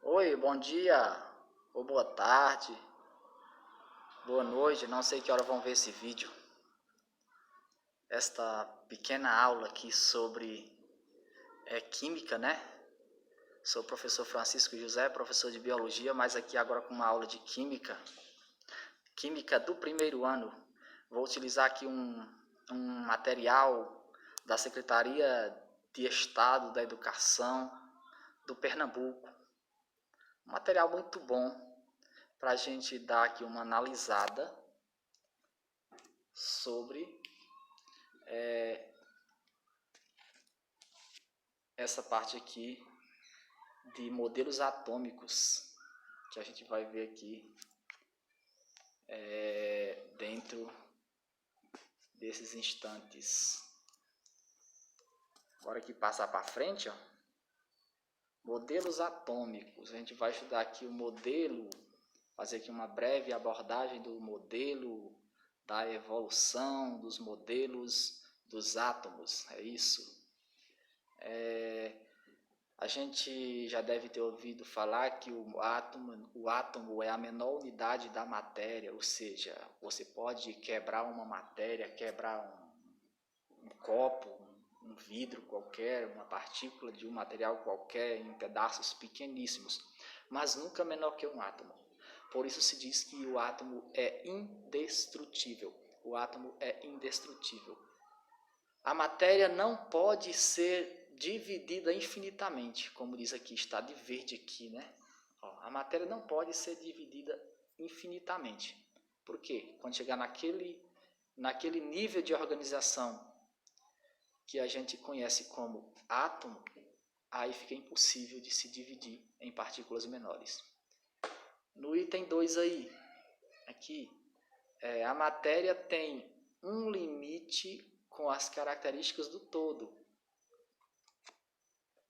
Oi, bom dia, ou boa tarde, boa noite, não sei que hora vão ver esse vídeo. Esta pequena aula aqui sobre química, né? Sou o professor Francisco José, professor de biologia, mas aqui agora com uma aula de química. Química do primeiro ano. Vou utilizar aqui um material da Secretaria de Estado da Educação do Pernambuco. Um material muito bom para a gente dar aqui uma analisada sobre essa parte aqui de modelos atômicos que a gente vai ver aqui dentro desses instantes. Agora aqui passar para frente, ó. Modelos atômicos. A gente vai estudar aqui o modelo, fazer aqui uma breve abordagem do modelo, da evolução dos modelos dos átomos. É isso. A gente já deve ter ouvido falar que o átomo é a menor unidade da matéria, ou seja, você pode quebrar uma matéria, quebrar um copo, um vidro qualquer, uma partícula de um material qualquer em pedaços pequeníssimos, mas nunca menor que um átomo. Por isso se diz que o átomo é indestrutível. O átomo é indestrutível. A matéria não pode ser dividida infinitamente, como diz aqui, está de verde aqui, né? Ó, a matéria não pode ser dividida infinitamente. Por quê? Quando chegar naquele nível de organização que a gente conhece como átomo, aí fica impossível de se dividir em partículas menores. No item 2 aí, aqui, a matéria tem um limite com as características do todo.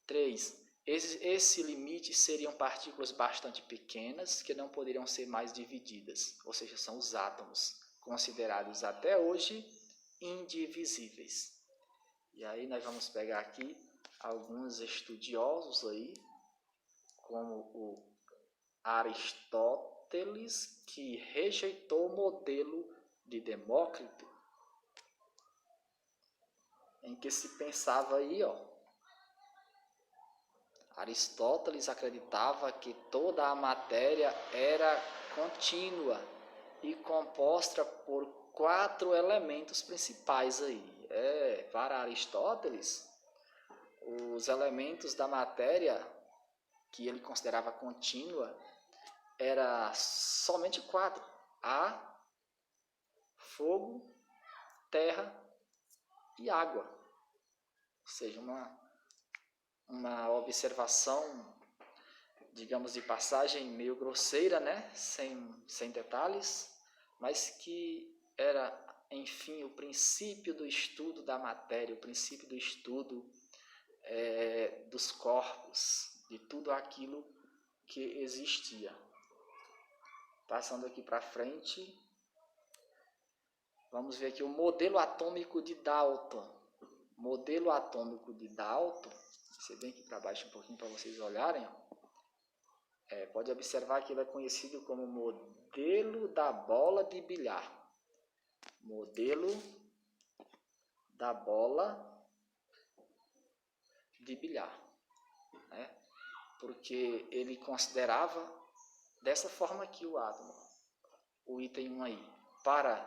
3. Esse limite seriam partículas bastante pequenas que não poderiam ser mais divididas, ou seja, são os átomos, considerados até hoje indivisíveis. E aí nós vamos pegar aqui alguns estudiosos aí, como o Aristóteles, que rejeitou o modelo de Demócrito, em que se pensava aí, ó, Aristóteles acreditava que toda a matéria era contínua e composta por 4 elementos principais aí. Para Aristóteles, os elementos da matéria que ele considerava contínua era somente 4: ar, fogo, terra e água. Ou seja, uma observação, digamos, de passagem meio grosseira, né? Sem detalhes, mas que era, enfim, o princípio do estudo da matéria, o princípio do estudo dos corpos, de tudo aquilo que existia. Passando aqui para frente, vamos ver aqui o modelo atômico de Dalton. Modelo atômico de Dalton, você vem aqui para baixo um pouquinho para vocês olharem, ó. Pode observar que ele é conhecido como modelo da bola de bilhar. Modelo da bola de bilhar, né? Porque ele considerava dessa forma aqui o átomo. O item 1 aí. Para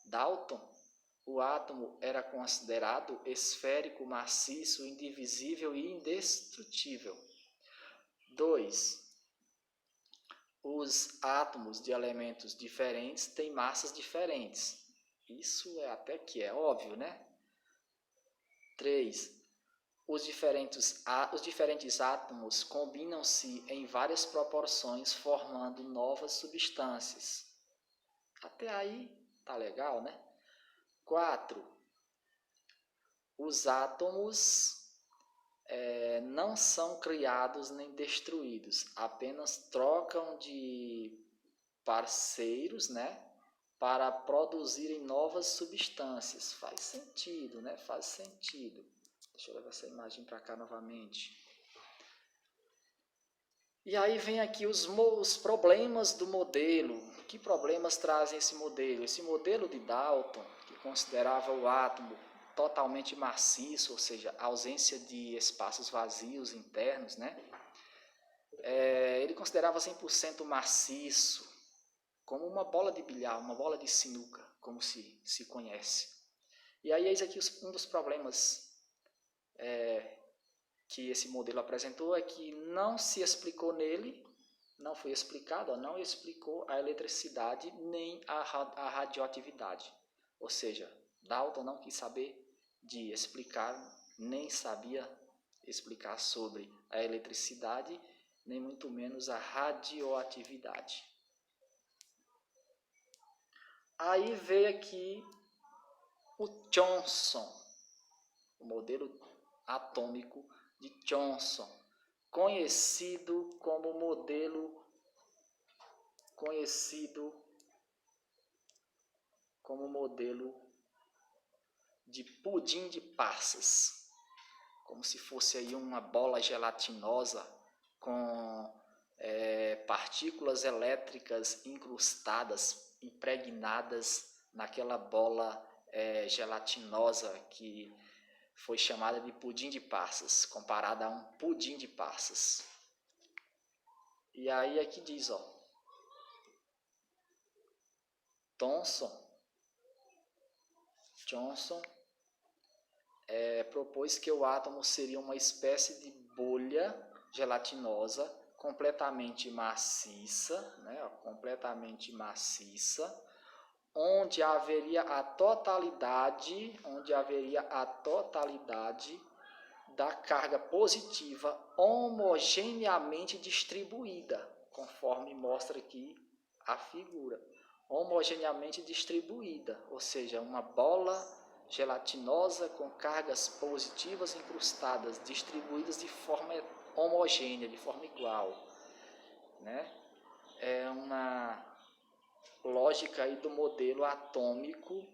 Dalton, o átomo era considerado esférico, maciço, indivisível e indestrutível. 2. Os átomos de elementos diferentes têm massas diferentes. Isso até que é óbvio, né? 3. Os diferentes átomos combinam-se em várias proporções, formando novas substâncias. Até aí tá legal, né? 4. Os átomos não são criados nem destruídos, apenas trocam de parceiros, né? para produzirem novas substâncias. Faz sentido, né? Faz sentido. Deixa eu levar essa imagem para cá novamente. E aí vem aqui os problemas do modelo. Que problemas trazem esse modelo? Esse modelo de Dalton, que considerava o átomo totalmente maciço, ou seja, ausência de espaços vazios internos, né? Ele considerava 100% maciço, como uma bola de bilhar, uma bola de sinuca, como se conhece. E aí eis aqui um dos problemas que esse modelo apresentou é que não se explicou nele, não foi explicado, não explicou a eletricidade nem a radioatividade. Ou seja, Dalton não quis saber de explicar, nem sabia explicar sobre a eletricidade, nem muito menos a radioatividade. Aí veio aqui o Thomson, o modelo atômico de Thomson, conhecido como modelo de pudim de passas, como se fosse aí uma bola gelatinosa com partículas elétricas incrustadas, impregnadas naquela bola gelatinosa que foi chamada de pudim de passas, comparada a um pudim de passas. E aí aqui diz, ó, Thomson propôs que o átomo seria uma espécie de bolha gelatinosa completamente maciça, né, completamente maciça, onde haveria a totalidade da carga positiva homogeneamente distribuída, conforme mostra aqui a figura, homogeneamente distribuída, ou seja, uma bola gelatinosa com cargas positivas incrustadas, distribuídas de forma homogênea, de forma igual, né? É uma lógica aí do modelo atômico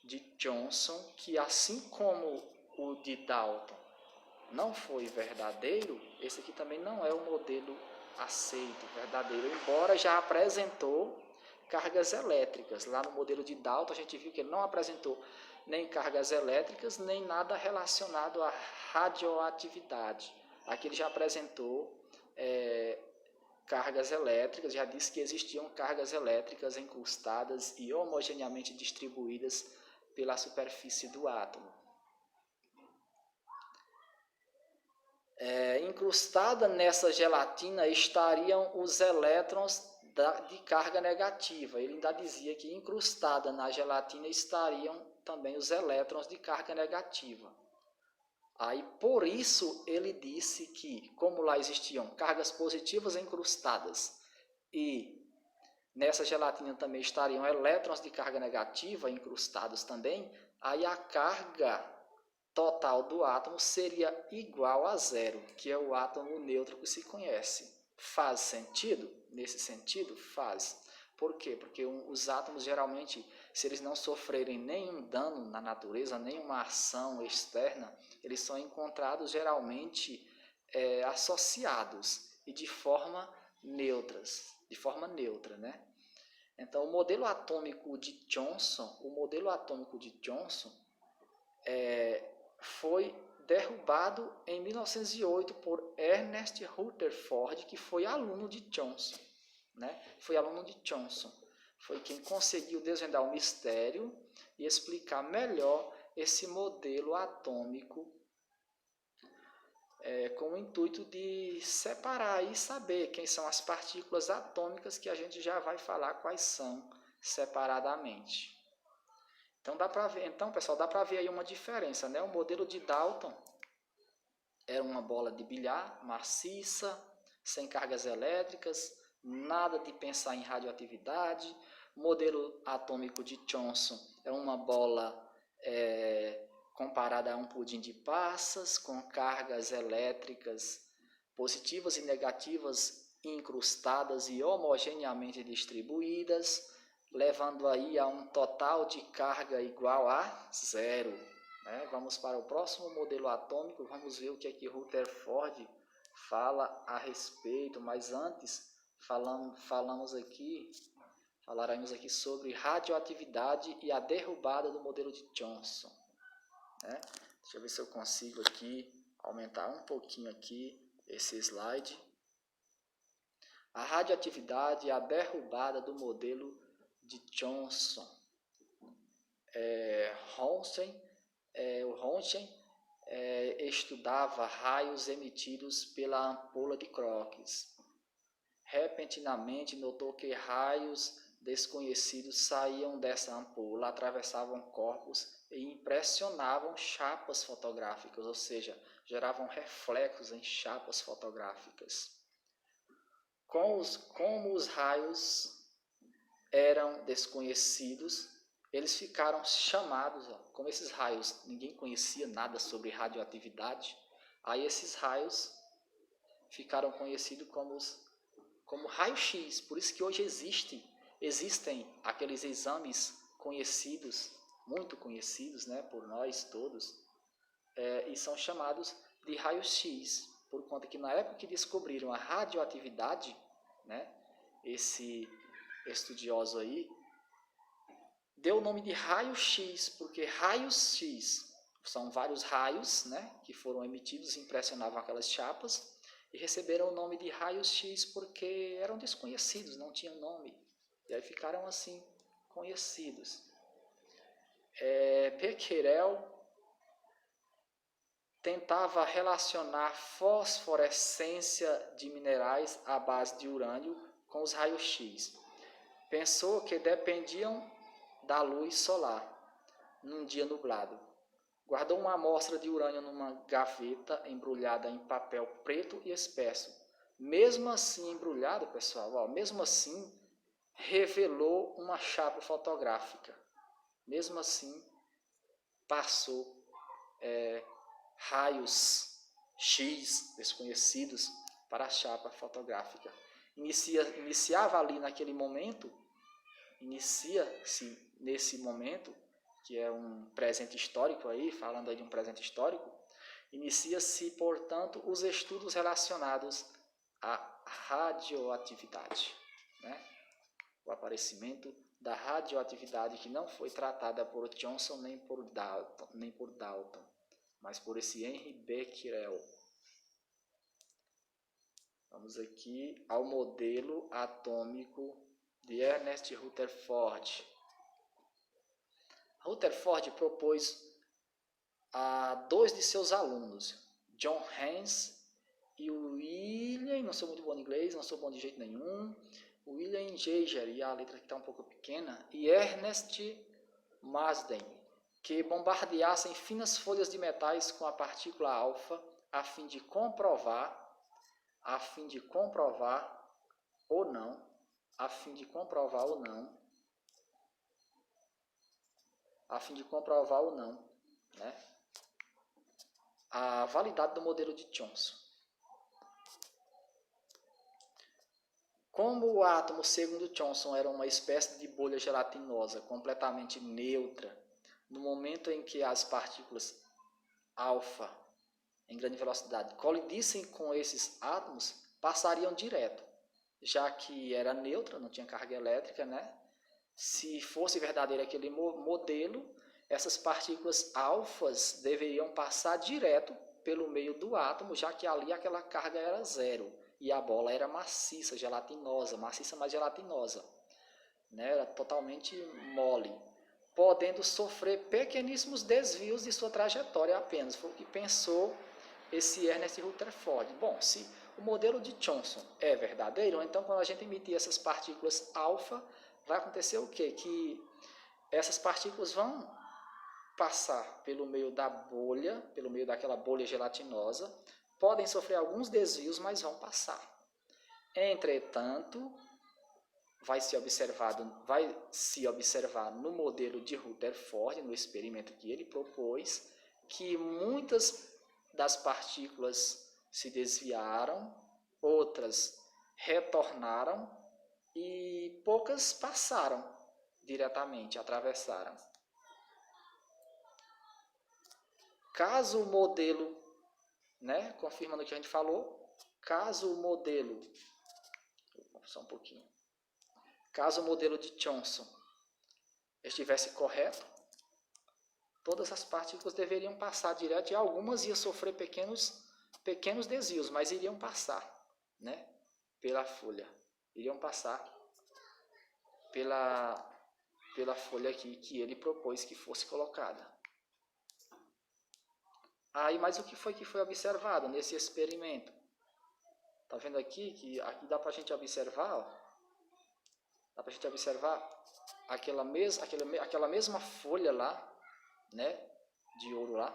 de Thomson, que assim como o de Dalton não foi verdadeiro, esse aqui também não é o modelo aceito, verdadeiro, embora já apresentou cargas elétricas. Lá no modelo de Dalton a gente viu que ele não apresentou nem cargas elétricas, nem nada relacionado à radioatividade. Aqui ele já apresentou cargas elétricas, já disse que existiam cargas elétricas incrustadas e homogeneamente distribuídas pela superfície do átomo. Incrustada nessa gelatina estariam os elétrons de carga negativa. Ele ainda dizia que incrustada na gelatina estariam também os elétrons de carga negativa. Aí, por isso, ele disse que, como lá existiam cargas positivas incrustadas e nessa gelatina também estariam elétrons de carga negativa incrustados também, aí a carga total do átomo seria igual a zero, que é o átomo neutro que se conhece. Faz sentido? Nesse sentido, faz. Por quê? Porque os átomos geralmente, se eles não sofrerem nenhum dano na natureza, nenhuma ação externa, eles são encontrados geralmente associados e de forma neutra, né? Então, o modelo atômico de Thomson, foi derrubado em 1908 por Ernest Rutherford, que foi aluno de Thomson, né? Foi quem conseguiu desvendar o mistério e explicar melhor esse modelo atômico com o intuito de separar e saber quem são as partículas atômicas, que a gente já vai falar quais são separadamente. Então, pessoal, dá para ver aí uma diferença, né? O modelo de Dalton era uma bola de bilhar maciça, sem cargas elétricas, nada de pensar em radioatividade. O modelo atômico de Thomson é uma bola comparada a um pudim de passas, com cargas elétricas positivas e negativas incrustadas e homogeneamente distribuídas. levando aí a um total de carga igual a 0. Né? Vamos para o próximo modelo atômico, vamos ver o que é que Rutherford fala a respeito, mas antes falaremos aqui sobre radioatividade e a derrubada do modelo de Thomson. Né? Deixa eu ver se eu consigo aqui aumentar um pouquinho aqui esse slide. A radioatividade e a derrubada do modelo de Thomson. O Roentgen estudava raios emitidos pela ampola de Crookes. Repentinamente notou que raios desconhecidos saíam dessa ampola, atravessavam corpos e impressionavam chapas fotográficas, ou seja, geravam reflexos em chapas fotográficas. Como os raios eram desconhecidos, eles ficaram chamados, como esses raios, ninguém conhecia nada sobre radioatividade, aí esses raios ficaram conhecidos como raio-x. Por isso que hoje existem aqueles exames conhecidos, muito conhecidos, né, por nós todos, e são chamados de raio-x, por conta que na época que descobriram a radioatividade, né, esse estudioso aí deu o nome de raio-x, porque raios-x são vários raios, né, que foram emitidos e impressionavam aquelas chapas, e receberam o nome de raios-x porque eram desconhecidos, não tinham nome, e aí ficaram assim conhecidos. Becquerel tentava relacionar fosforescência de minerais à base de urânio com os raios-x. Pensou que dependiam da luz solar num dia nublado. Guardou uma amostra de urânio numa gaveta embrulhada em papel preto e espesso. Mesmo assim embrulhado, pessoal, mesmo assim revelou uma chapa fotográfica. Mesmo assim passou raios X desconhecidos para a chapa fotográfica. Iniciava ali naquele momento, inicia-se nesse momento, que é um presente histórico aí, falando aí de um presente histórico, inicia-se, portanto, os estudos relacionados à radioatividade, né? O aparecimento da radioatividade que não foi tratada por Thomson nem por Dalton, mas por esse Henri Becquerel. Vamos aqui ao modelo atômico de Ernest Rutherford. Rutherford propôs a dois de seus alunos, John Haynes e William, não sou muito bom em inglês, não sou bom de jeito nenhum, William Geiger, e a letra aqui está um pouco pequena, e Ernest Marsden, que bombardeassem finas folhas de metais com a partícula alfa a fim de comprovar ou não, né, a validade do modelo de Thomson. Como o átomo, segundo Thomson, era uma espécie de bolha gelatinosa completamente neutra, no momento em que as partículas alfa em grande velocidade colidissem com esses átomos, passariam direto, já que era neutra, não tinha carga elétrica, né? Se fosse verdadeiro aquele modelo, essas partículas alfas deveriam passar direto pelo meio do átomo, já que ali aquela carga era zero e a bola era maciça, maciça, mas gelatinosa, né? Era totalmente mole, podendo sofrer pequeníssimos desvios de sua trajetória apenas. Foi o que pensou esse Ernest Rutherford. Bom, se o modelo de Thomson é verdadeiro, então quando a gente emitir essas partículas alfa, vai acontecer o quê? Que essas partículas vão passar pelo meio da bolha, pelo meio daquela bolha gelatinosa, podem sofrer alguns desvios, mas vão passar. Entretanto, vai se observar no modelo de Rutherford, no experimento que ele propôs, que muitas das partículas se desviaram, outras retornaram e poucas passaram. diretamente, atravessaram. Caso o modelo, né, confirmando o que a gente falou, caso o modelo, só um pouquinho, caso o modelo de Thomson estivesse correto, todas as partículas deveriam passar direto e algumas iam sofrer pequenos desvios, mas iriam passar, né, pela folha. Iriam passar pela folha aqui que ele propôs que fosse colocada. Aí, mas o que foi observado nesse experimento? Tá vendo aqui que aqui dá para a gente observar, ó, dá para a gente observar aquela mesma folha lá, né, de ouro lá,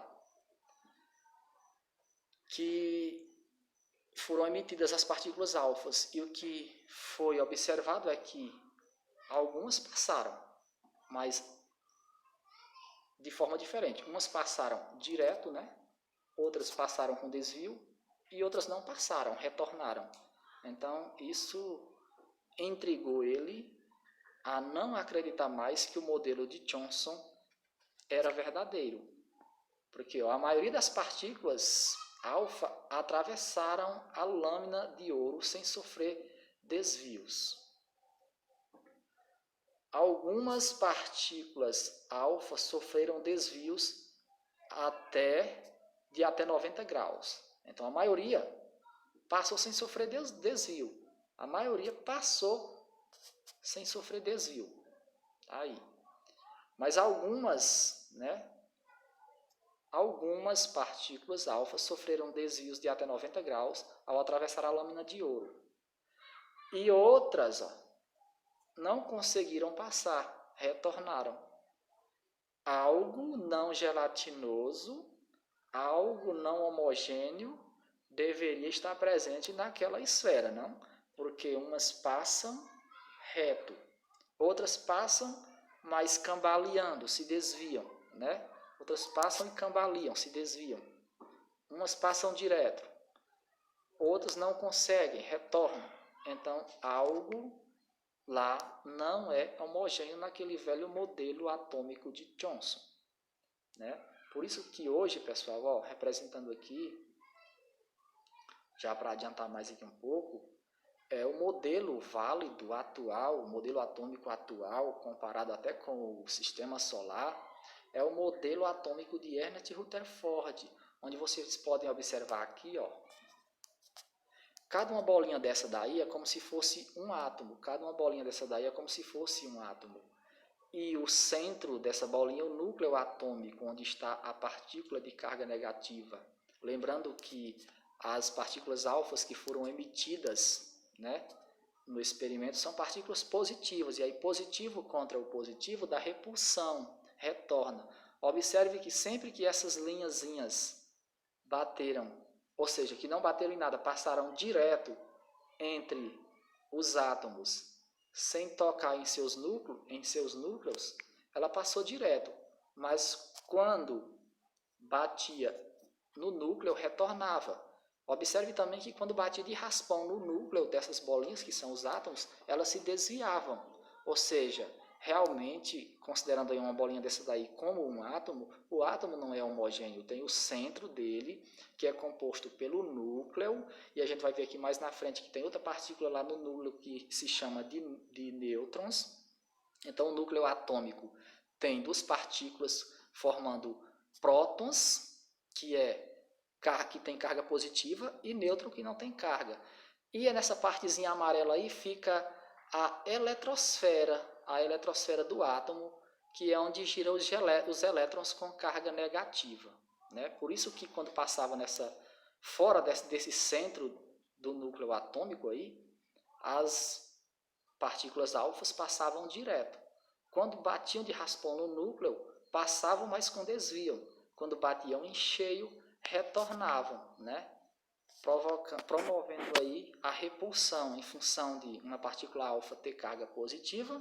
que foram emitidas as partículas alfas, e o que foi observado é que algumas passaram, mas de forma diferente. Umas passaram direto, né? Outras passaram com desvio e outras não passaram, retornaram. Então isso intrigou ele a não acreditar mais que o modelo de Thomson era verdadeiro, porque a maioria das partículas alfa atravessaram a lâmina de ouro sem sofrer desvios. Algumas partículas alfa sofreram desvios de até 90 graus. Então a maioria passou sem sofrer desvio. A maioria passou sem sofrer desvio. Aí. Mas algumas, né? Algumas partículas alfa sofreram desvios de até 90 graus ao atravessar a lâmina de ouro. E outras, ó, não conseguiram passar, retornaram. Algo não gelatinoso, algo não homogêneo deveria estar presente naquela esfera, não? Porque umas passam reto, outras passam mas cambaleando, se desviam, né? Outras passam e cambaleam, se desviam. Umas passam direto, outras não conseguem, retornam. Então, algo lá não é homogêneo naquele velho modelo atômico de Thomson, né? Por isso que hoje, pessoal, ó, representando aqui, já para adiantar mais aqui um pouco, o modelo válido atual, o modelo atômico atual, comparado até com o sistema solar, é o modelo atômico de Ernest Rutherford, onde vocês podem observar aqui, ó, cada uma bolinha dessa daí é como se fosse um átomo, cada uma bolinha dessa daí é como se fosse um átomo. E o centro dessa bolinha é o núcleo atômico, onde está a partícula de carga negativa. Lembrando que as partículas alfas que foram emitidas, né, no experimento são partículas positivas, e aí positivo contra o positivo dá repulsão, retorna. Observe que sempre que essas linhazinhas bateram, ou seja, que não bateram em nada, passaram direto entre os átomos, sem tocar em seus núcleos, ela passou direto. Mas quando batia no núcleo, retornava. Observe também que quando batia de raspão no núcleo dessas bolinhas, que são os átomos, elas se desviavam. Ou seja, realmente, considerando aí uma bolinha dessa daí como um átomo, o átomo não é homogêneo, tem o centro dele, que é composto pelo núcleo, e a gente vai ver aqui mais na frente que tem outra partícula lá no núcleo que se chama de nêutrons. Então, o núcleo atômico tem duas partículas formando prótons, que tem carga positiva, e nêutron, que não tem carga. E nessa partezinha amarela aí fica a eletrosfera do átomo, que é onde giram os elétrons com carga negativa, né? Por isso que quando passava fora desse centro do núcleo atômico aí, as partículas alfas passavam direto. Quando batiam de raspão no núcleo, passavam, mas com desvio. Quando batiam em cheio, retornavam, né? Promovendo aí a repulsão em função de uma partícula alfa ter carga positiva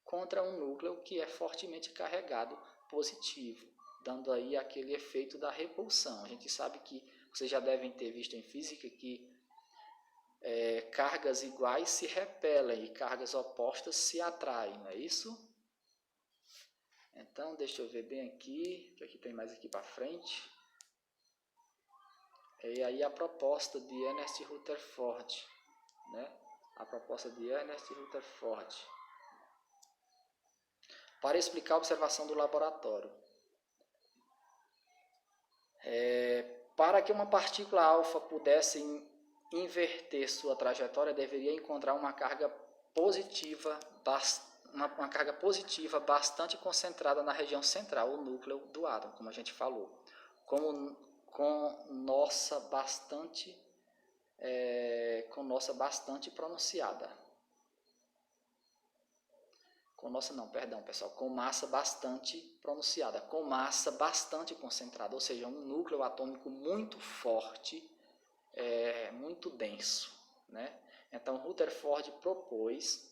contra um núcleo que é fortemente carregado positivo, dando aí aquele efeito da repulsão. A gente sabe que vocês já devem ter visto em física que cargas iguais se repelem e cargas opostas se atraem, não é isso? Então, deixa eu ver bem aqui, o que aqui tem mais aqui para frente. E aí a proposta de Ernest Rutherford, né? A proposta de Ernest Rutherford para explicar a observação do laboratório. Para que uma partícula alfa pudesse inverter sua trajetória, deveria encontrar uma carga positiva, bastante concentrada na região central, o núcleo do átomo, como a gente falou, com massa bastante pronunciada. Com massa bastante pronunciada, com massa bastante concentrada, ou seja, um núcleo atômico muito forte, muito denso, né? Então Rutherford propôs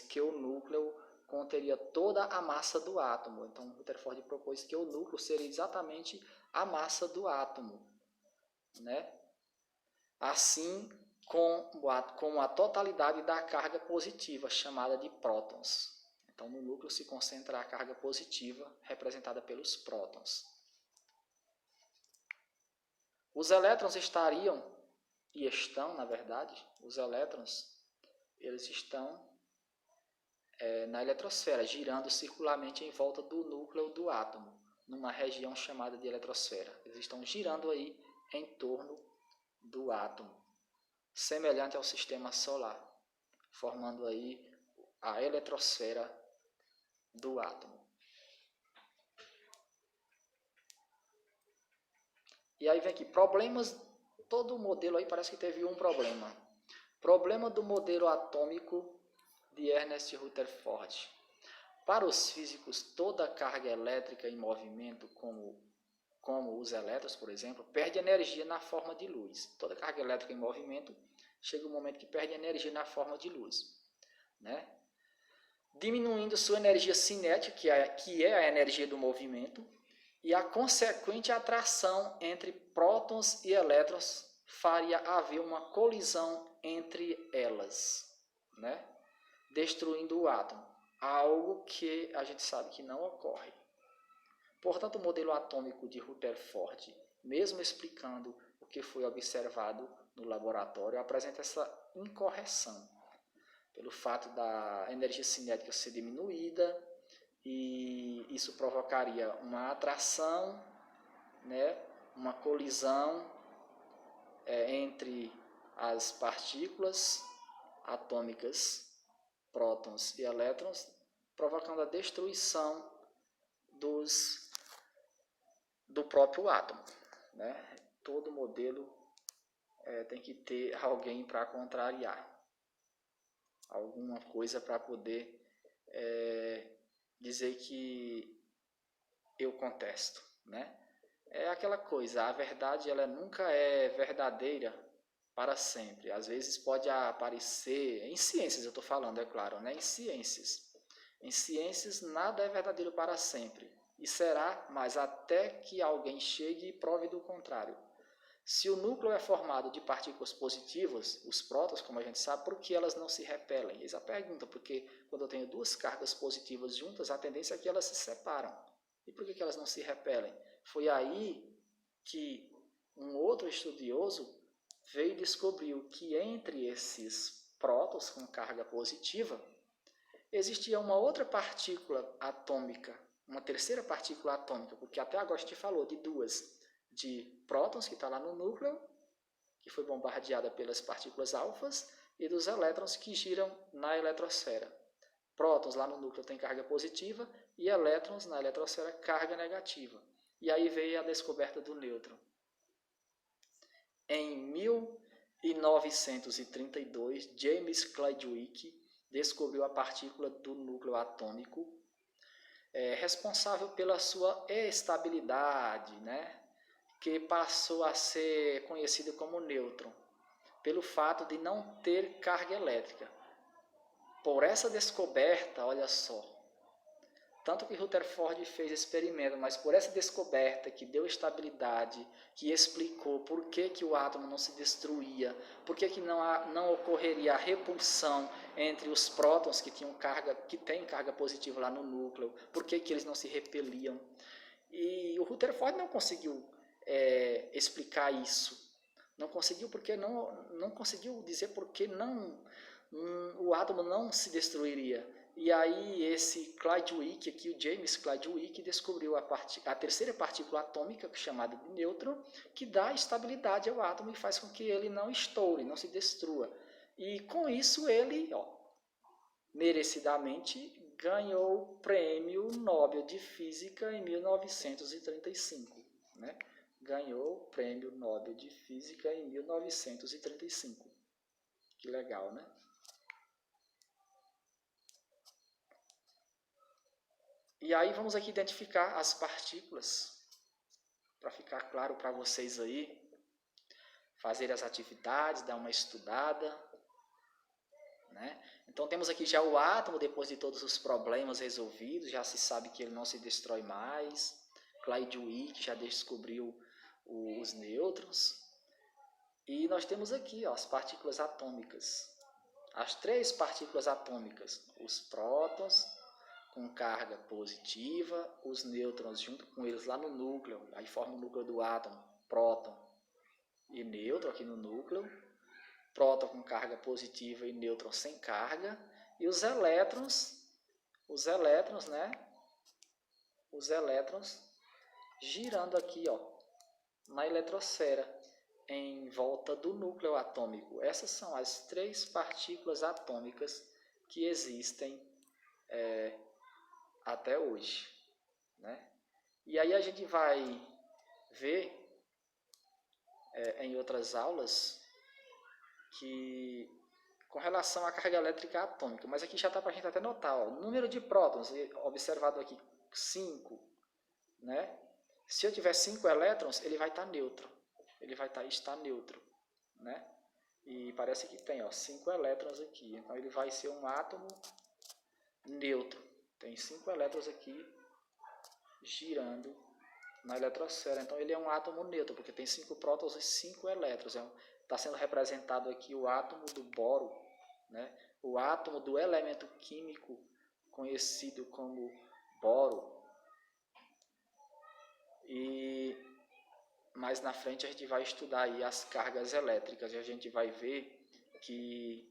que o núcleo conteria toda a massa do átomo. Então Rutherford propôs que o núcleo seria exatamente a massa do átomo, né? Assim, com a totalidade da carga positiva, chamada de prótons. Então, no núcleo se concentra a carga positiva, representada pelos prótons. Os elétrons estão, na verdade, os elétrons, eles estão na eletrosfera, girando circularmente em volta do núcleo do átomo, numa região chamada de eletrosfera. Eles estão girando aí em torno do átomo, semelhante ao sistema solar, formando aí a eletrosfera do átomo. E aí vem aqui, problemas, todo o modelo aí parece que teve um problema. Problema do modelo atômico de Ernest Rutherford. Para os físicos, toda carga elétrica em movimento, como os elétrons, por exemplo, perde energia na forma de luz. Toda carga elétrica em movimento chega um momento que perde energia na forma de luz, né? Diminuindo sua energia cinética, que é a energia do movimento, e a consequente atração entre prótons e elétrons faria haver uma colisão entre elas, né? Destruindo o átomo, algo que a gente sabe que não ocorre. Portanto, o modelo atômico de Rutherford, mesmo explicando o que foi observado no laboratório, apresenta essa incorreção, pelo fato da energia cinética ser diminuída, e isso provocaria uma atração, né, uma colisão entre as partículas atômicas, prótons e elétrons, provocando a destruição do próprio átomo, né? Todo modelo tem que ter alguém para contrariar, alguma coisa para poder dizer que eu contesto, né? É aquela coisa, a verdade ela nunca é verdadeira para sempre. Às vezes pode aparecer, em ciências eu estou falando, é claro, né? Em ciências nada é verdadeiro para sempre. E será, mas até que alguém chegue e prove do contrário. Se o núcleo é formado de partículas positivas, os prótons, como a gente sabe, por que elas não se repelem? Eis a pergunta, porque quando eu tenho duas cargas positivas juntas, a tendência é que elas se separam. E por que elas não se repelem? Foi aí que um outro estudioso veio e descobriu que entre esses prótons com carga positiva, existia uma outra partícula atômica, uma terceira partícula atômica, porque até agora a gente falou de duas, de prótons, que está lá no núcleo, que foi bombardeada pelas partículas alfas, e dos elétrons que giram na eletrosfera. Prótons lá no núcleo tem carga positiva, e elétrons na eletrosfera carga negativa. E aí veio a descoberta do nêutron. Em 1932, James Chadwick descobriu a partícula do núcleo atômico, responsável pela sua estabilidade, né? Que passou a ser conhecido como nêutron, pelo fato de não ter carga elétrica. Por essa descoberta, olha só, Tanto que Rutherford fez experimento, mas por essa descoberta que deu estabilidade, que explicou por que o átomo não se destruía, por que não ocorreria a repulsão entre os prótons que têm carga positiva lá no núcleo, por que eles não se repeliam. E o Rutherford não conseguiu explicar isso. Não conseguiu porque não conseguiu dizer por que o átomo não se destruiria. E aí esse Clydesdale aqui, o James Clydesdale, descobriu a terceira partícula atômica, chamada de nêutron, que dá estabilidade ao átomo e faz com que ele não estoure, não se destrua. E com isso ele, merecidamente, ganhou o Prêmio Nobel de Física em 1935. Né? Ganhou o Prêmio Nobel de Física em 1935. Que legal, né? E aí vamos aqui identificar as partículas, para ficar claro para vocês aí, fazer as atividades, dar uma estudada, né? Então temos aqui já o átomo, depois de todos os problemas resolvidos, já se sabe que ele não se destrói mais. Clydesdale já descobriu os nêutrons. E nós temos aqui as partículas atômicas, as três partículas atômicas, os prótons com carga positiva, os nêutrons junto com eles lá no núcleo, aí forma o núcleo do átomo, próton e nêutron aqui no núcleo, próton com carga positiva e nêutron sem carga, e os elétrons, né? Os elétrons girando aqui, na eletrosfera, em volta do núcleo atômico. Essas são as três partículas atômicas que existem até hoje, né? E aí a gente vai ver em outras aulas que com relação à carga elétrica atômica, mas aqui já está para a gente até notar, o número de prótons observado aqui 5, né? Se eu tiver 5 elétrons, ele vai estar neutro, está neutro, né? E parece que tem 5 elétrons aqui, então ele vai ser um átomo neutro. Tem 5 elétrons aqui girando na eletrosfera. Então ele é um átomo neutro, porque tem 5 prótons e 5 elétrons. Está sendo representado aqui o átomo do boro, né? O átomo do elemento químico conhecido como boro. E mais na frente a gente vai estudar aí as cargas elétricas e a gente vai ver que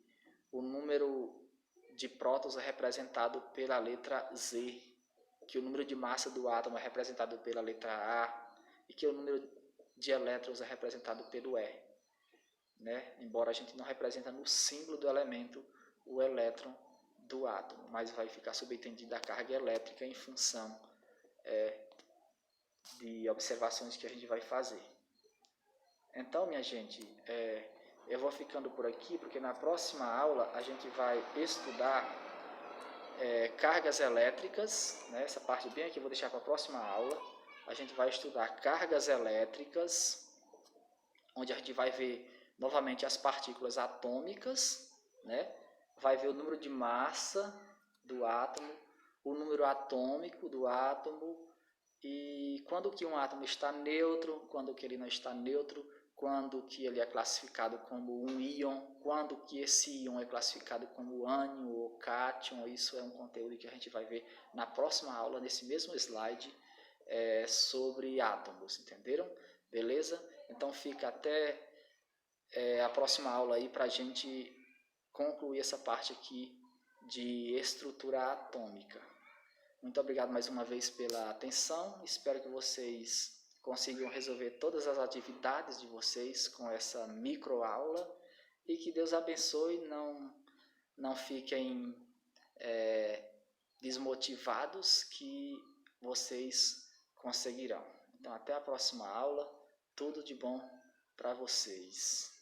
o número de prótons é representado pela letra Z, que o número de massa do átomo é representado pela letra A e que o número de elétrons é representado pelo E, né? Embora a gente não representa no símbolo do elemento o elétron do átomo, mas vai ficar subentendida a carga elétrica em função de observações que a gente vai fazer. Então, minha gente, eu vou ficando por aqui, porque na próxima aula a gente vai estudar cargas elétricas, né? Essa parte bem aqui eu vou deixar para a próxima aula. A gente vai estudar cargas elétricas, onde a gente vai ver novamente as partículas atômicas, né? Vai ver o número de massa do átomo, o número atômico do átomo, e quando que um átomo está neutro, quando que ele não está neutro, quando que ele é classificado como um íon, quando que esse íon é classificado como ânion ou cátion. Isso é um conteúdo que a gente vai ver na próxima aula, nesse mesmo slide, sobre átomos, entenderam? Beleza? Então fica até a próxima aula aí para a gente concluir essa parte aqui de estrutura atômica. Muito obrigado mais uma vez pela atenção, espero que vocês consigam resolver todas as atividades de vocês com essa microaula e que Deus abençoe, não fiquem desmotivados, que vocês conseguirão. Então até a próxima aula, tudo de bom para vocês.